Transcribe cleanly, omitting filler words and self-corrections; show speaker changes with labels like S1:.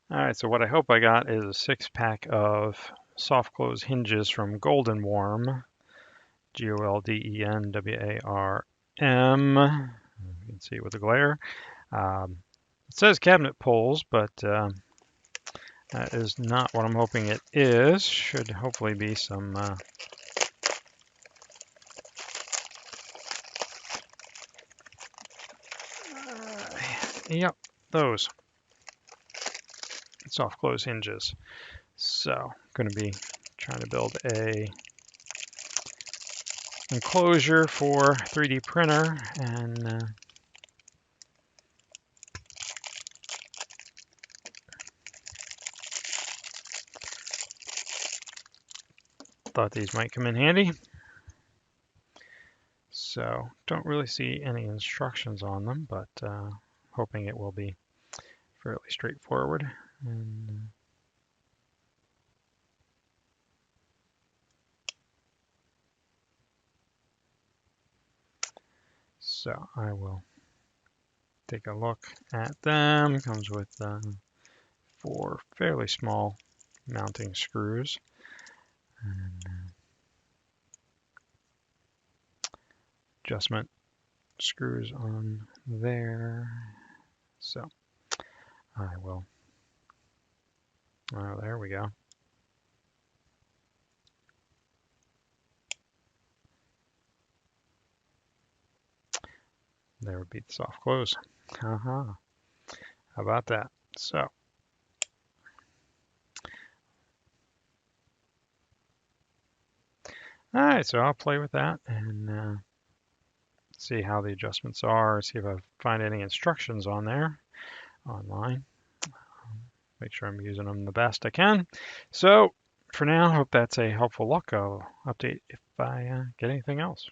S1: All right, so what I hope I got is a 6-pack of soft close hinges from Goldenwarm, Goldenwarm. You can see with the glare. It says cabinet pulls, but that is not what I'm hoping it is. Should hopefully be some. Yep, those soft close hinges. So I'm going to be trying to build a enclosure for 3D printer and thought these might come in handy. So don't really see any instructions on them, but hoping it will be fairly straightforward. And, so I will take a look at them. Comes with 4 fairly small mounting screws. And adjustment screws on there. So I will, oh, there we go. There would be the soft close. How about that? So all right, so I'll play with that and see how the adjustments are, see if I find any instructions on there online. Make sure I'm using them the best I can. So for now, hope that's a helpful look. I'll update if I get anything else.